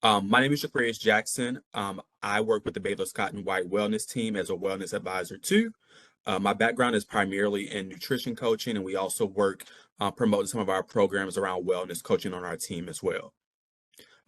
My name is Jaquarius Jackson. I work with the Baylor Scott and White Wellness Team as a wellness advisor too. My background is primarily in nutrition coaching, and we also work promoting some of our programs around wellness coaching on our team as well.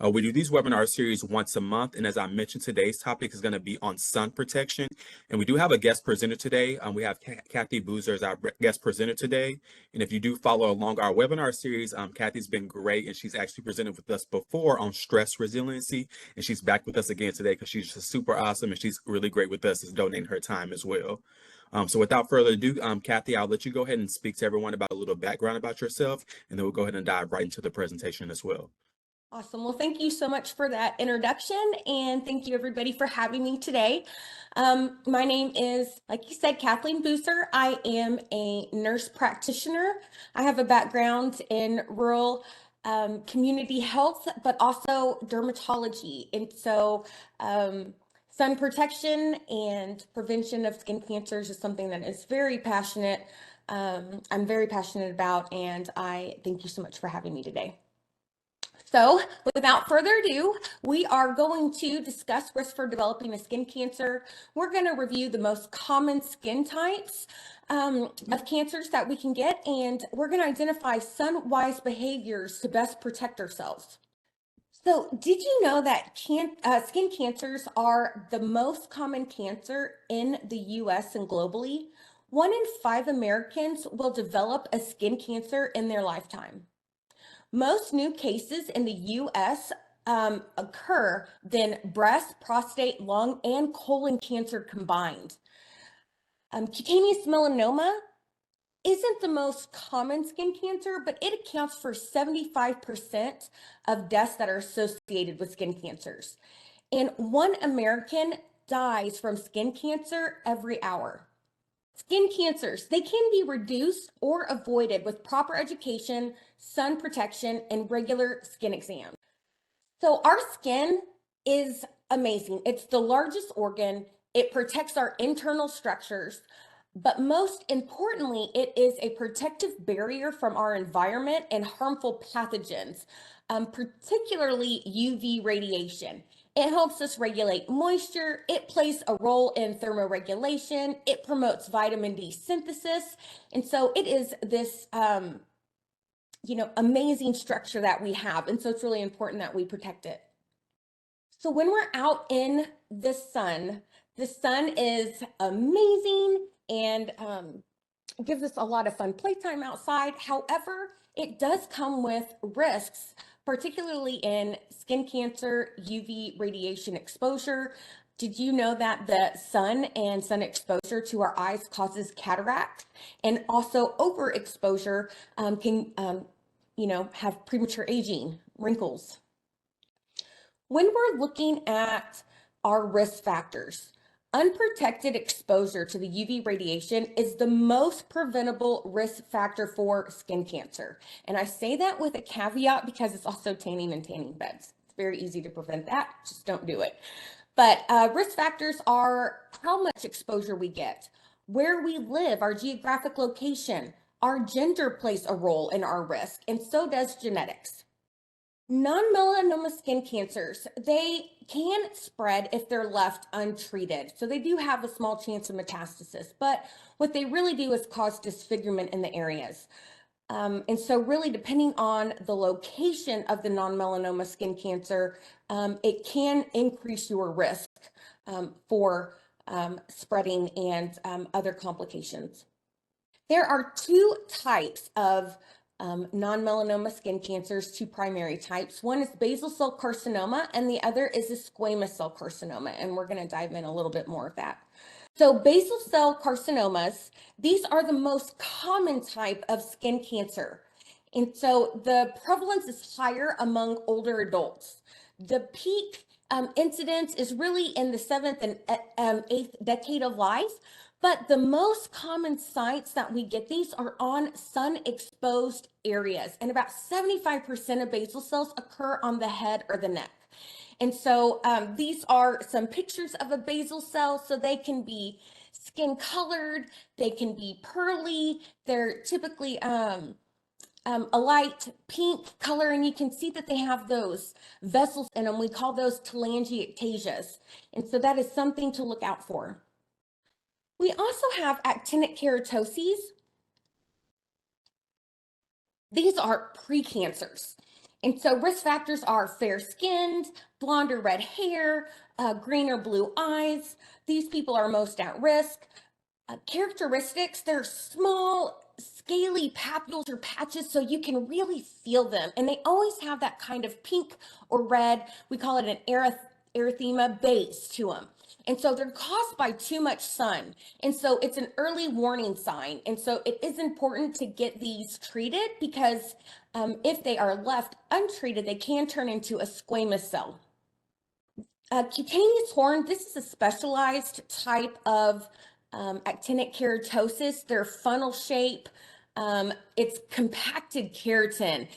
We do these webinar series once a month, and as I mentioned, today's topic is going to be on sun protection. And we do have a guest presenter today. We have Kathy Boozer as our guest presenter today. And if you do follow along our webinar series, Kathy's been great, and she's actually presented with us before on stress resiliency, and she's back with us again today because she's just super awesome, and she's really great with us, is donating her time as well. So without further ado, Kathy, I'll let you go ahead and speak to everyone about a little background about yourself, and then we'll go ahead and dive right into the presentation as well. Awesome. Well, thank you so much for that introduction, and thank you everybody for having me today. My name is, like you said, Kathleen Boozer. I am a nurse practitioner. I have a background in rural community health, but also dermatology. And so sun protection and prevention of skin cancers is something that is very passionate. I'm very passionate about, and I thank you so much for having me today. So without further ado, we are going to discuss risk for developing a skin cancer. We're going to review the most common skin types of cancers that we can get, and we're going to identify sun-wise behaviors to best protect ourselves. So did you know that skin cancers are the most common cancer in the US and globally? 1 in 5 Americans will develop a skin cancer in their lifetime. Most new cases in the US occur than breast, prostate, lung, and colon cancer combined. Cutaneous melanoma isn't the most common skin cancer, but it accounts for 75% of deaths that are associated with skin cancers. And 1 American dies from skin cancer every hour. Skin cancers, they can be reduced or avoided with proper education, sun protection, and regular skin exams. So our skin is amazing. It's the largest organ. It protects our internal structures, but most importantly, it is a protective barrier from our environment and harmful pathogens, particularly UV radiation. It helps us regulate moisture. It plays a role in thermoregulation. It promotes vitamin D synthesis. And so it is this, amazing structure that we have. And so it's really important that we protect it. So when we're out in the sun is amazing and gives us a lot of fun playtime outside. However, it does come with risks, particularly in skin cancer, UV radiation exposure. Did you know that the sun and sun exposure to our eyes causes cataract? And also overexposure can, have premature aging, wrinkles. When we're looking at our risk factors, unprotected exposure to the UV radiation is the most preventable risk factor for skin cancer. And I say that with a caveat because it's also tanning and tanning beds. It's very easy to prevent that, just don't do it. But risk factors are how much exposure we get, where we live, our geographic location, our gender plays a role in our risk, and so does genetics. Non-melanoma skin cancers, they can spread if they're left untreated. So they do have a small chance of metastasis, but what they really do is cause disfigurement in the areas. And so really depending on the location of the non-melanoma skin cancer, it can increase your risk for spreading and other complications. There are 2 types of non-melanoma skin cancers, 2 primary types. One is basal cell carcinoma, and the other is a squamous cell carcinoma, and we're going to dive in a little bit more of that. So basal cell carcinomas, these are the most common type of skin cancer. And so the prevalence is higher among older adults. The peak incidence is really in the 7th and 8th decade of life, but the most common sites that we get these are on sun-exposed areas, and about 75% of basal cells occur on the head or the neck. And so these are some pictures of a basal cell. So they can be skin colored, they can be pearly, they're typically a light pink color, and you can see that they have those vessels in them. We call those telangiectasias. And so that is something to look out for. We also have actinic keratoses. These are precancers. And so risk factors are fair-skinned, blonde or red hair, green or blue eyes. These people are most at risk. Characteristics, they're small, scaly papules or patches, so you can really feel them. And they always have that kind of pink or red, we call it an erythema base to them. And so they're caused by too much sun. And so it's an early warning sign. And so it is important to get these treated because if they are left untreated, they can turn into a squamous cell. Cutaneous horn, this is a specialized type of actinic keratosis. They're funnel shape. It's compacted keratin.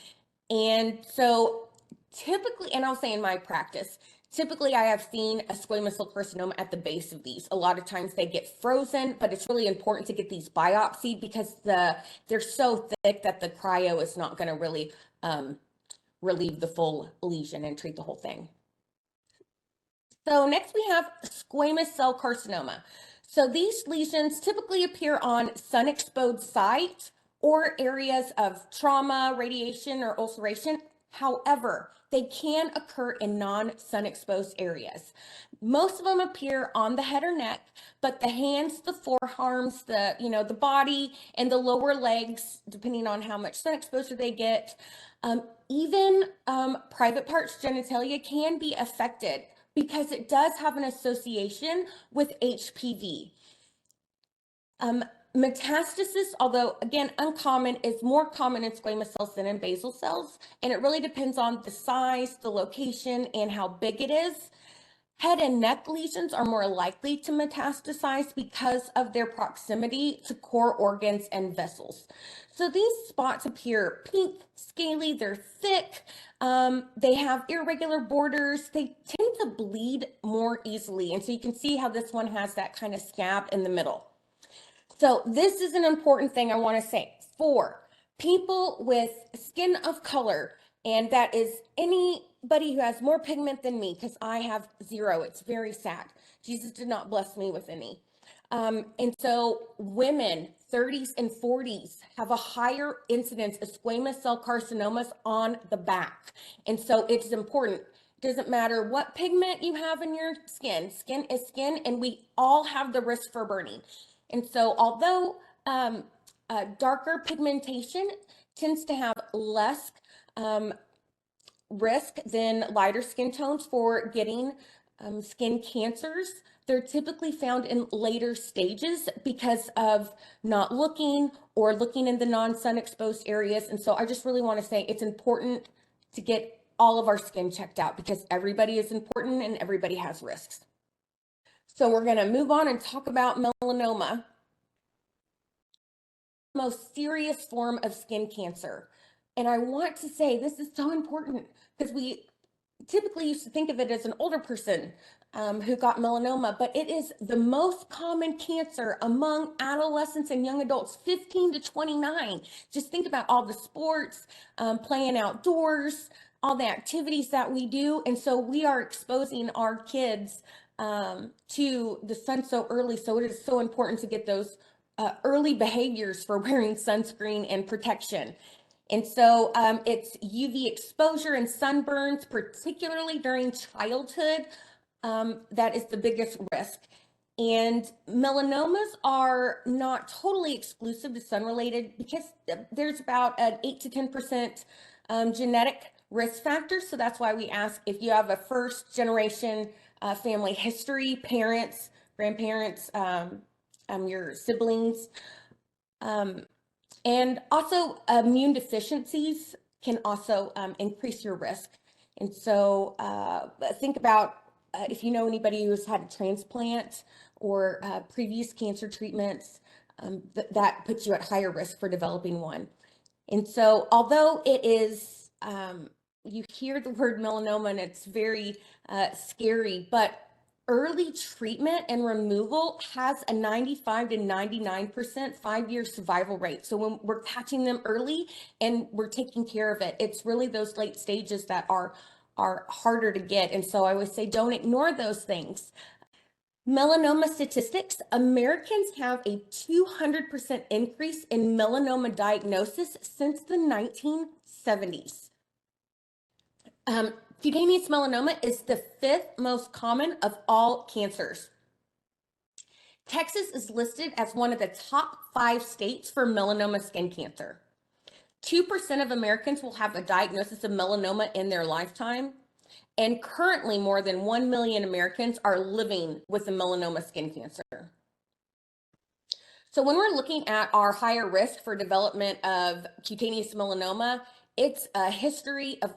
And so typically, and I'll say in my practice, typically I have seen a squamous cell carcinoma at the base of these. A lot of times they get frozen, but it's really important to get these biopsied because they're so thick that the cryo is not going to really relieve the full lesion and treat the whole thing. So next we have squamous cell carcinoma. So these lesions typically appear on sun-exposed sites or areas of trauma, radiation, or ulceration. However, they can occur in non-sun exposed areas. Most of them appear on the head or neck, but the hands, the forearms, the body, and the lower legs, depending on how much sun exposure they get, even private parts genitalia can be affected because it does have an association with HPV. Metastasis, although again uncommon, is more common in squamous cells than in basal cells, and it really depends on the size, the location, and how big it is. Head and neck lesions are more likely to metastasize because of their proximity to core organs and vessels. So these spots appear pink, scaly, they're thick, they have irregular borders, they tend to bleed more easily. And so you can see how this one has that kind of scab in the middle. So this is an important thing I want to say. For people with skin of color, and that is anybody who has more pigment than me, because I have zero. It's very sad. Jesus did not bless me with any. And so women 30s and 40s have a higher incidence of squamous cell carcinomas on the back. And so it's important. It doesn't matter what pigment you have in your skin. Skin is skin, and we all have the risk for burning. And so although darker pigmentation tends to have less risk than lighter skin tones for getting skin cancers, they're typically found in later stages because of not looking or looking in the non-sun exposed areas. And so I just really want to say it's important to get all of our skin checked out because everybody is important and everybody has risks. So we're going to move on and talk about melanoma, most serious form of skin cancer. And I want to say this is so important because we typically used to think of it as an older person who got melanoma, but it is the most common cancer among adolescents and young adults, 15 to 29. Just think about all the sports, playing outdoors, all the activities that we do. And so we are exposing our kids to the sun so early. So it is so important to get those early behaviors for wearing sunscreen and protection. And so it's UV exposure and sunburns, particularly during childhood, that is the biggest risk. And melanomas are not totally exclusive to sun-related because there's about an 8 to 10% genetic risk factor. So that's why we ask if you have a first generation family history, parents, grandparents, your siblings, and also immune deficiencies can also increase your risk. And so think about if you know anybody who's had a transplant or previous cancer treatments, that puts you at higher risk for developing one. And so although it is, you hear the word melanoma and it's very scary, but early treatment and removal has a 95 to 99% 5-year survival rate. So when we're catching them early and we're taking care of it, it's really those late stages that are harder to get. And so I always say, don't ignore those things. Melanoma statistics, Americans have a 200% increase in melanoma diagnosis since the 1970s. Cutaneous melanoma is the 5th most common of all cancers. Texas is listed as one of the top 5 states for melanoma skin cancer. 2% of Americans will have a diagnosis of melanoma in their lifetime. And currently, more than 1 million Americans are living with a melanoma skin cancer. So when we're looking at our higher risk for development of cutaneous melanoma, it's a history of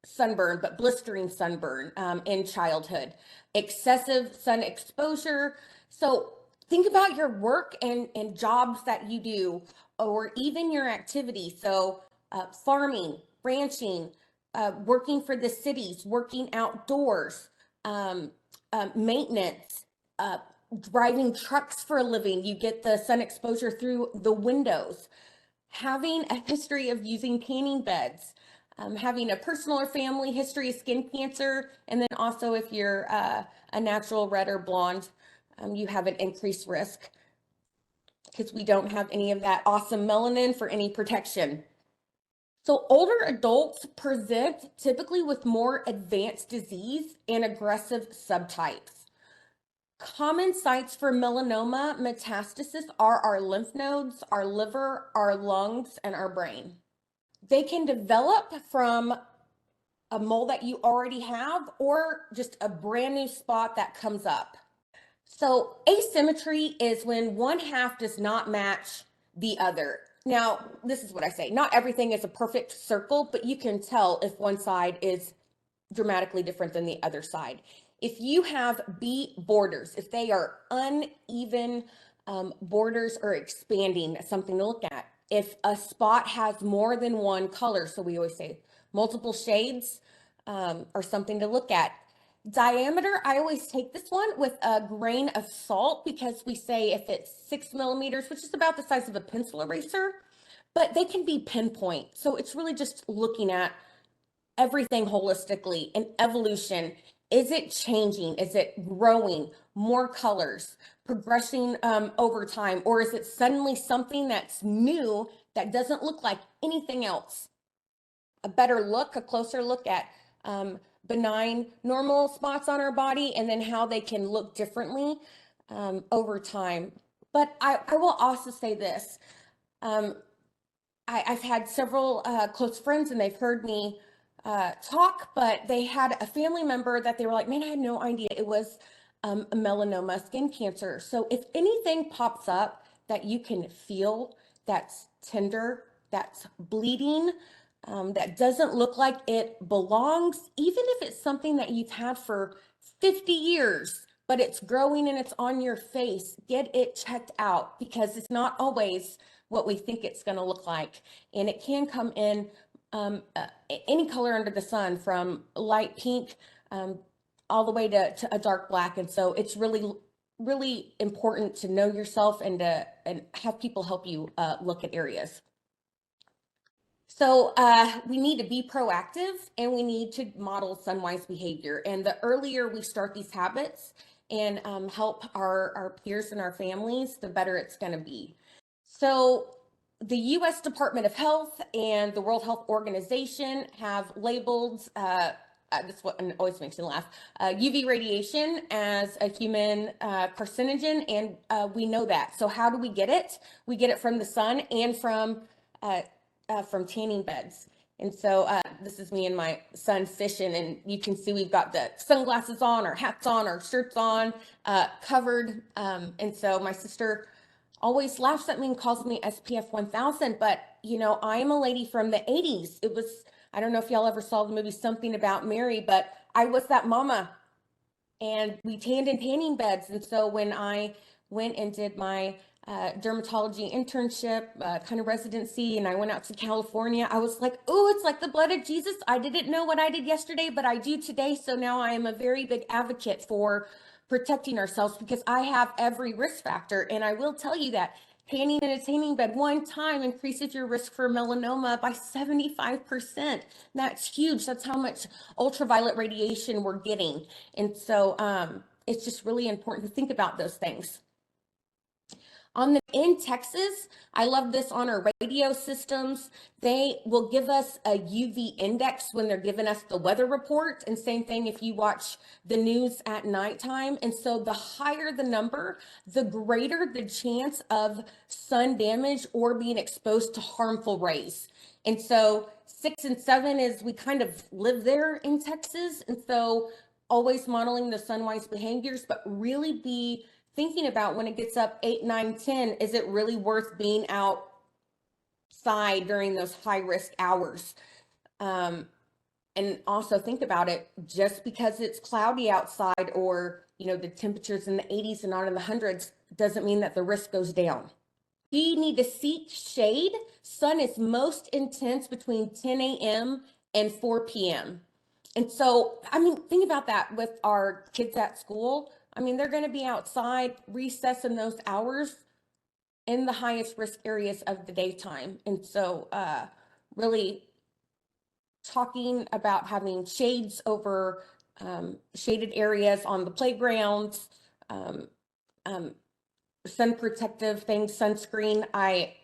sunburn, but blistering sunburn in childhood, excessive sun exposure. So think about your work and jobs that you do, or even your activity. So farming, ranching, working for the cities, working outdoors, maintenance, driving trucks for a living. You get the sun exposure through the windows. Having a history of using tanning beds, having a personal or family history of skin cancer, and then also if you're a natural red or blonde, you have an increased risk because we don't have any of that awesome melanin for any protection. So older adults present typically with more advanced disease and aggressive subtypes. Common sites for melanoma metastasis are our lymph nodes, our liver, our lungs, and our brain. They can develop from a mole that you already have or just a brand new spot that comes up. So asymmetry is when one half does not match the other. Now, this is what I say. Not everything is a perfect circle, but you can tell if one side is dramatically different than the other side. If you have B borders, if they are uneven borders or expanding, that's something to look at. If a spot has more than one color, so we always say multiple shades are something to look at. Diameter, I always take this one with a grain of salt because we say if it's 6 millimeters, which is about the size of a pencil eraser, but they can be pinpoint. So it's really just looking at everything holistically and evolution. Is it changing? Is it growing? More colors, progressing over time? Or is it suddenly something that's new that doesn't look like anything else? A better look, a closer look at benign, normal spots on our body, and then how they can look differently over time. But I will also say this. I've had several close friends and they've heard me talk, but they had a family member that they were like, man, I had no idea it was a melanoma skin cancer. So if anything pops up that you can feel that's tender, that's bleeding, that doesn't look like it belongs, even if it's something that you've had for 50 years, but it's growing and it's on your face, get it checked out because it's not always what we think it's going to look like. And it can come in any color under the sun, from light pink all the way to a dark black. And so it's really, really important to know yourself and have people help you look at areas. So we need to be proactive and we need to model sunwise behavior. And the earlier we start these habits and help our peers and our families, the better it's going to be. So the U.S. Department of Health and the World Health Organization have labeled, this what always makes me laugh, UV radiation as a human carcinogen, and we know that. So how do we get it? We get it from the sun and from tanning beds. And so this is me and my son fishing, and you can see we've got the sunglasses on, our hats on, our shirts on, covered. And so my sister always laughs at me and calls me SPF 1000, but you know, I am a lady from the 80s. It was, I don't know if y'all ever saw the movie Something About Mary, but I was that mama, and we tanned in tanning beds. And so when I went and did my dermatology internship, kind of residency, and I went out to California, I was like, oh, it's like the blood of Jesus. I didn't know what I did yesterday, but I do today. So now I am a very big advocate for protecting ourselves, because I have every risk factor. And I will tell you that tanning in a tanning bed one time increases your risk for melanoma by 75%. That's huge. That's how much ultraviolet radiation we're getting. And so it's just really important to think about those things. In Texas, I love this on our radio systems. They will give us a UV index when they're giving us the weather report. And same thing if you watch the news at nighttime. And so the higher the number, the greater the chance of sun damage or being exposed to harmful rays. And so 6 and 7 is, we kind of live there in Texas. And so always modeling the sunwise behaviors, but really be thinking about when it gets up 8, 9, 10, is it really worth being outside during those high risk hours? And also think about it, just because it's cloudy outside, or, the temperatures in the 80s and not in the hundreds, doesn't mean that the risk goes down. You need to seek shade. Sun is most intense between 10 a.m. and 4 p.m. And so, think about that with our kids at school. They're going to be outside recess in those hours in the highest risk areas of the daytime. And so really talking about having shades over shaded areas on the playgrounds, sun protective things, sunscreen. I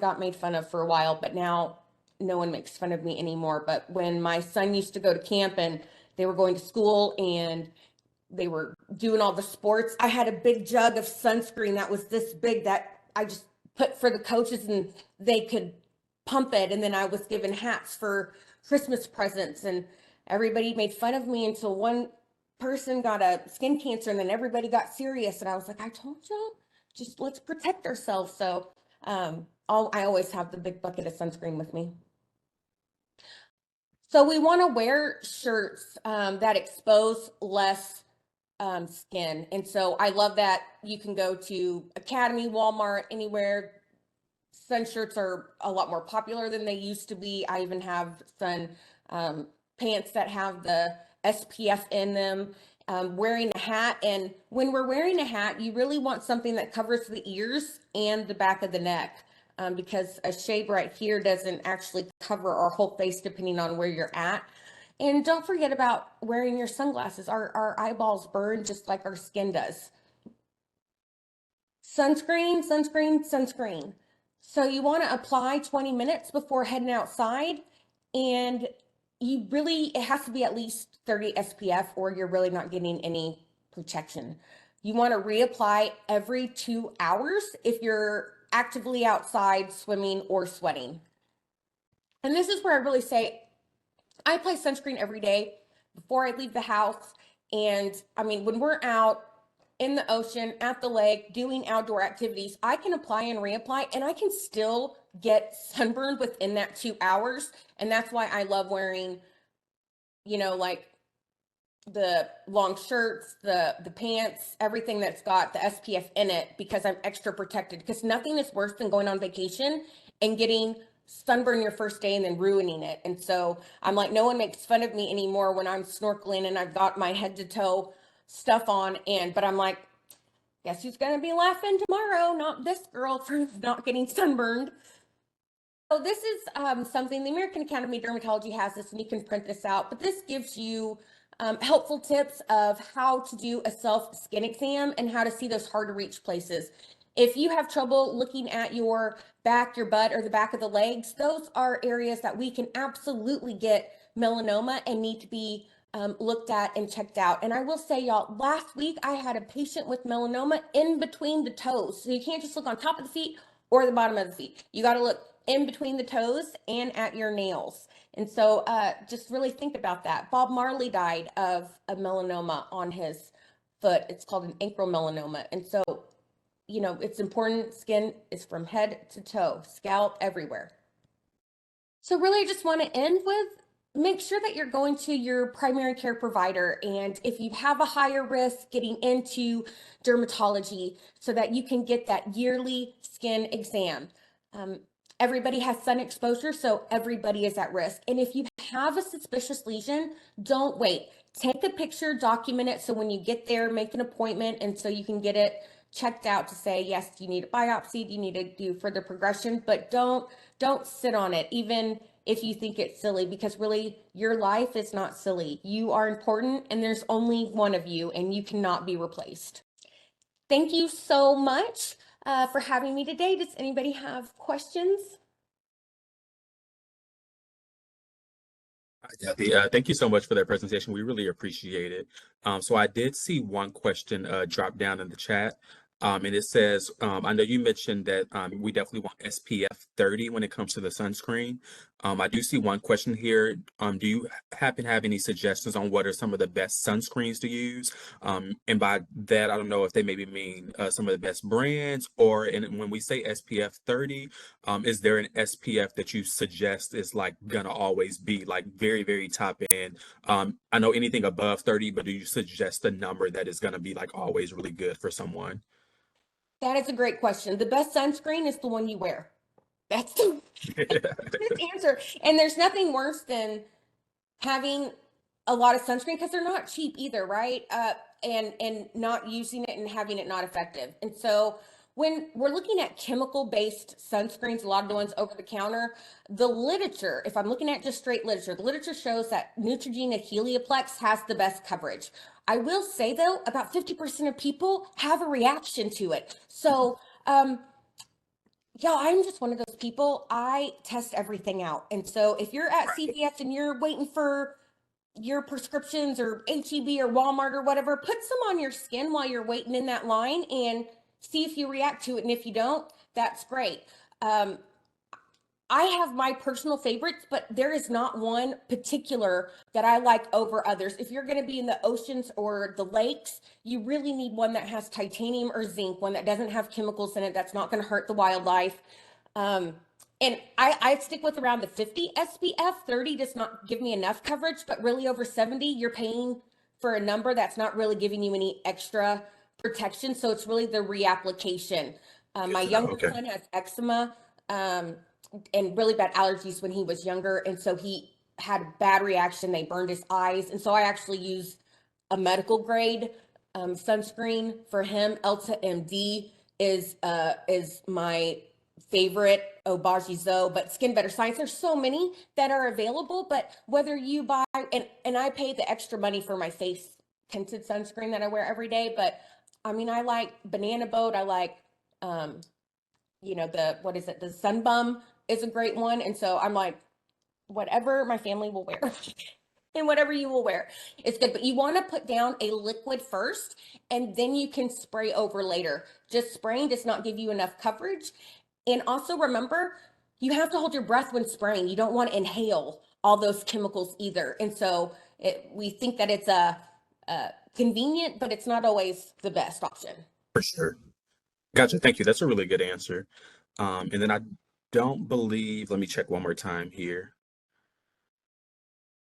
got made fun of for a while, but now no one makes fun of me anymore. But when my son used to go to camp and they were going to school and they were doing all the sports, I had a big jug of sunscreen that was this big that I just put for the coaches and they could pump it. And then I was given hats for Christmas presents, and everybody made fun of me until one person got a skin cancer, and then everybody got serious. And I was like, I told y'all, just let's protect ourselves. So I always have the big bucket of sunscreen with me. So we want to wear shirts that expose less skin. And so I love that you can go to Academy, Walmart, anywhere. Sun shirts are a lot more popular than they used to be. I even have sun pants that have the SPF in them. Wearing a hat, and when we're wearing a hat, you really want something that covers the ears and the back of the neck, because a shade right here doesn't actually cover our whole face depending on where you're at. And don't forget about wearing your sunglasses. Our eyeballs burn just like our skin does. Sunscreen, sunscreen, sunscreen. So you want to apply 20 minutes before heading outside, and it has to be at least 30 SPF or you're really not getting any protection. You want to reapply every 2 hours if you're actively outside swimming or sweating. And this is where I really say, I apply sunscreen every day before I leave the house. And when we're out in the ocean, at the lake, doing outdoor activities, I can apply and reapply, and I can still get sunburned within that 2 hours. And that's why I love wearing, like the long shirts, the pants, everything that's got the SPF in it, because I'm extra protected. Because nothing is worse than going on vacation and getting sunburn your first day and then ruining it. And so I'm like, no one makes fun of me anymore when I'm snorkeling and I've got my head to toe stuff on, but I'm like, guess who's gonna be laughing tomorrow? Not this girl for not getting sunburned. So this is something the American Academy of Dermatology has this, and you can print this out, but this gives you helpful tips of how to do a self skin exam and how to see those hard to reach places. If you have trouble looking at your back, your butt, or the back of the legs, those are areas that we can absolutely get melanoma and need to be looked at and checked out. And I will say, y'all, last week I had a patient with melanoma in between the toes. So you can't just look on top of the feet or the bottom of the feet. You got to look in between the toes and at your nails. And so just really think about that. Bob Marley died of a melanoma on his foot. It's called an acral melanoma. And so, it's important. Skin is from head to toe, scalp, everywhere. So really, I just want to end with, make sure that you're going to your primary care provider. And if you have a higher risk, getting into dermatology so that you can get that yearly skin exam. Everybody has sun exposure, so everybody is at risk. And if you have a suspicious lesion, don't wait. take a picture, document it. So when you get there, make an appointment. And so you can get it checked out to say, yes, do you need a biopsy? Do you need to do further progression? But don't sit on it, even if you think it's silly, because really your life is not silly. You are important and there's only one of you and you cannot be replaced. Thank you so much for having me today. Does anybody have questions? Thank you so much for that presentation. We really appreciate it. So I did see one question drop down in the chat. And it says, I know you mentioned that we definitely want SPF 30 when it comes to the sunscreen. I do see one question here. Do you happen to have any suggestions on what are some of the best sunscreens to use? And by that, I don't know if they maybe mean some of the best brands, or and when we say SPF 30, is there an SPF that you suggest is like gonna always be like very, very top end? I know anything above 30, but do you suggest a number that is gonna be like always really good for someone? That is a great question. The best sunscreen is the one you wear. That's the honest answer. And there's nothing worse than having a lot of sunscreen because they're not cheap either, right? And not using it and having it not effective. And so when we're looking at chemical-based sunscreens, a lot of the ones over the counter, the literature, if I'm looking at just straight literature, the literature shows that Neutrogena Helioplex has the best coverage. I will say though, about 50% of people have a reaction to it. So, yeah, I'm just one of those people. I test everything out. And so if you're at Right. CVS and you're waiting for your prescriptions or HEB or Walmart or whatever, put some on your skin while you're waiting in that line and see if you react to it. And if you don't, that's great. Um, I have my personal favorites, but there is not one particular that I like over others. If you're going to be in the oceans or the lakes, you really need one that has titanium or zinc, one that doesn't have chemicals in it, that's not going to hurt the wildlife. Um, and I stick with around the 50 SPF. 30 does not give me enough coverage, but really over 70, you're paying for a number that's not really giving you any extra protection. So it's really the reapplication. Good My to know. younger Okay. son has eczema. And really bad allergies when he was younger. And so he had a bad reaction. They burned his eyes. And so I actually use a medical grade sunscreen for him. Elta MD is my favorite. Obagi Zoe, but Skin Better Science. There's so many that are available. But whether you buy and I pay the extra money for my face tinted sunscreen that I wear every day. But I mean, I like Banana Boat. I like the what is it? The Sunbum is a great one. And so I'm like, whatever my family will wear and whatever you will wear, it's good. But you want to put down a liquid first and then you can spray over later. Just spraying does not give you enough coverage. And also remember, you have to hold your breath when spraying. You don't want to inhale all those chemicals either. And so we think that it's a convenient, but it's not always the best option. For sure. Gotcha. Thank you. That's a really good answer. And then I don't believe, let me check one more time here.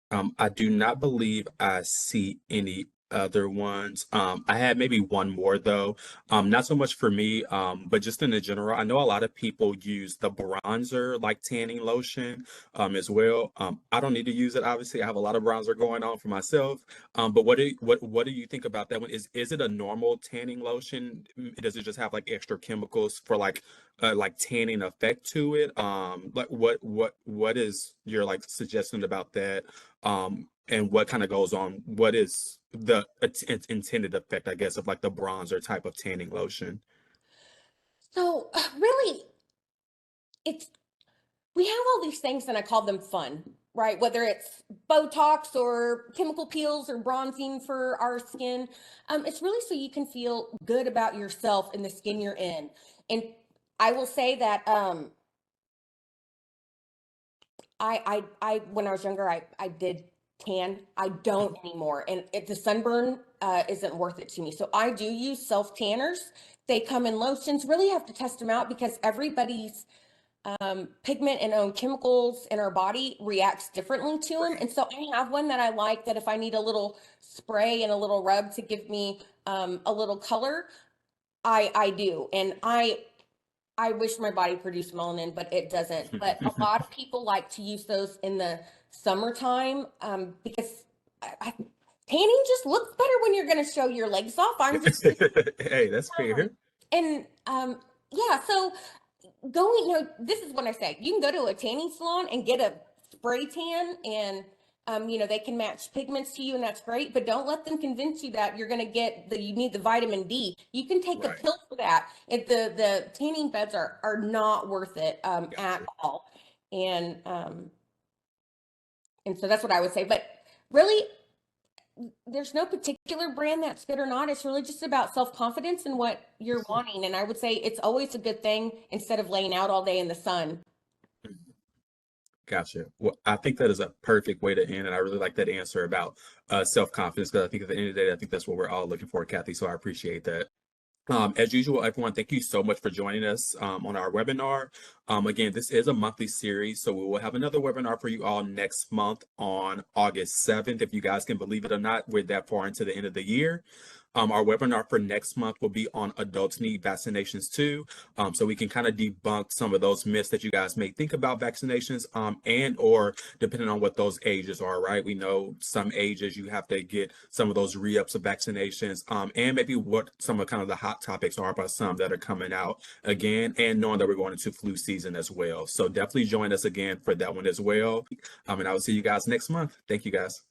I do not believe I see any other ones. I had maybe one more though. Not so much for me, but just in the general. I know a lot of people use the bronzer like tanning lotion as well. I don't need to use it, obviously. I have a lot of bronzer going on for myself. But what do you think about that one? Is it a normal tanning lotion? Does it just have like extra chemicals for like tanning effect to it? Like what is your like suggestion about that? And what kind of goes on? What is the intended effect, I guess, of like the bronzer type of tanning lotion? So really, it's we have all these things and I call them fun, right? Whether it's Botox or chemical peels or bronzing for our skin, it's really so you can feel good about yourself and the skin you're in. And I will say that when I was younger, I did tan. I don't anymore, and the sunburn isn't worth it to me. So I do use self tanners. They come in lotions. Really have to test them out because everybody's pigment and own chemicals in our body reacts differently to them. And so I have one that I like that if I need a little spray and a little rub to give me a little color, I do. And I wish my body produced melanin, but it doesn't. But a lot of people like to use those in the summertime because I, tanning just looks better when you're going to show your legs off. I'm just Hey, that's fair. and yeah, so going, this is what I say. You can go to a tanning salon and get a spray tan, and they can match pigments to you, and that's great. But don't let them convince you that you're going to get you need the vitamin D. You can take a Right. pill for that. The tanning beds are not worth it at Gotcha. all. And so that's what I would say. But really, there's no particular brand that's good or not. It's really just about self-confidence and what you're wanting. And I would say it's always a good thing instead of laying out all day in the sun. Gotcha. Well, I think that is a perfect way to end, and I really like that answer about self-confidence, because I think at the end of the day, I think that's what we're all looking for, Kathy. So I appreciate that. As usual, everyone, thank you so much for joining us on our webinar. Again, this is a monthly series, so we will have another webinar for you all next month on August 7th. If you guys can believe it or not, we're that far into the end of the year. Our webinar for next month will be on adults need vaccinations too. So we can kind of debunk some of those myths that you guys may think about vaccinations, and or depending on what those ages are, right? We know some ages you have to get some of those re-ups of vaccinations, and maybe what some of kind of the hot topics are about some that are coming out again, and knowing that we're going into flu season as well. So definitely join us again for that one as well. And I will see you guys next month. Thank you guys.